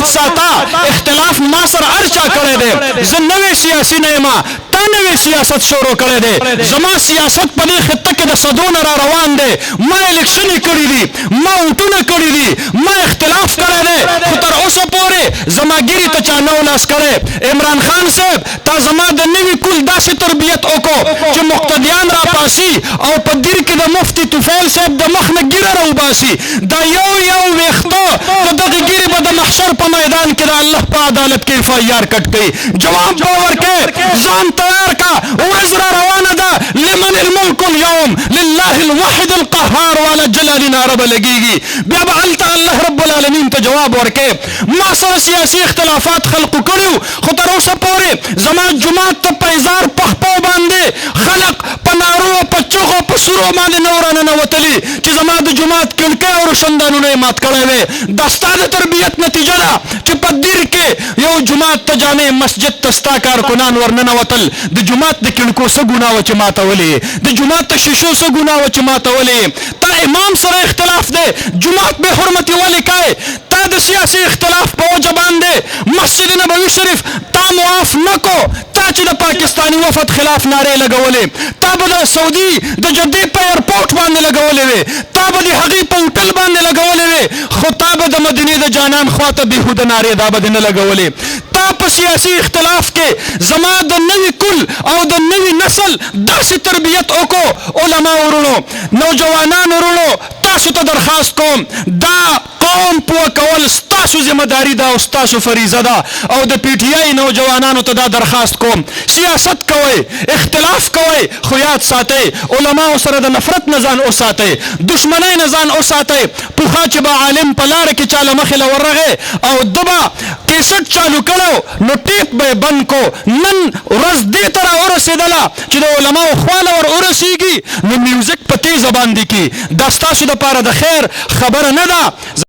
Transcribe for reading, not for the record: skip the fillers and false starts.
یاد ساته اختلاف ما سره هر چا کړی دی. زه نوی سیاسي نه یم، تا نوی سیاست شروع کړی دی. زما سیاست په دې خطه کې د صدونه را روان دی. ما الیکشنې کړي دي، ما ووټونه کړي دي، ما اختلاف کړی دی، خو تر اوسه پورې زما ګیرې ته چا نه لاس کړی. عمران خان صاحب تا زما د نوي کل داسې تربیت وکړو چې مقتدیان را پاسي او په دیر کې د مفتي طفیل صاحب د مخ نه ګیره راوباسي. دا یو ویښته د دغې ګیرې به د محشر په میدان کې د الله په عدالت کې FIR کټ کوي. جواب به ورکړې، ځان تیار کا، ورځ را روانه ده. لمن الملک اليوم لله الواحد القهار والا جلالنا رب لګیږي. بیا به هلته الله رب العالمین ته جواب ورکړي. ما سره سیاسي اختلافات خلقو کړیو، خو تر اوسه پورې زما جومات ته په هزار پخپو باندې خلق په نارو په چغو په سورو باندې نه ورننوتلي چې زما د جومات کړکۍ او روشندانونه یې مات کړی وی. دا ستا د تربیت نتیجه ده چې په دیر کې یو جومات ته جامع مسجد ته ستا کارکنان ورننوتل. د جومات د کړکو څه ګناه وه چې ماتولې؟ د جومات د شیشو څه ګناه وه چې ماتولې؟ تا امام سره اختلاف دی، جومات بې حرمتي ولې کوې؟ تا د سیاسي اختلاف په وجه باندې مسجد نبوي شریف تا معاف نه کو. تا چې د پاکستاني وفد خلاف نارې لګولې، تا به د سعودي د جدې په ایرپورټ باندې لګولې وې، تا به د هغې په هوټل باندې لګولې وې، خو تا به د مدینې د جانان خواته بېهوده نارې دا به دې نه لګولې. تا په سیاسي اختلاف کې زما د نوي کل او د نوي نسل داسې تربیت وکړو. علما ورونو، نوجوانان ورونو، تاسو ته درخواست کوم، دا قوم پوه کول ستاسو ذمہ داری ده او ستاسو فریضه ده. او د PTI نوجوانانو ته دا درخواست کوم، سیاست کوئ، اختلاف کوئ، خو یاد ساتئ علماو سره د نفرت نه ځان وساتئ، دشمنۍ نه ځان وساتئ. پخوا چې به عالم په لاره کې چاله مخې له ورغی او ده به کیسټ چالو کړو نو ټیپ به یې بند کو. نن ورځ دې ته را ورسېدله چې د علماو خواله ور ورسېږي نو میوزیک په تیزه باندې کي. دا ستاسو دپاره د خیر خبره نه ده.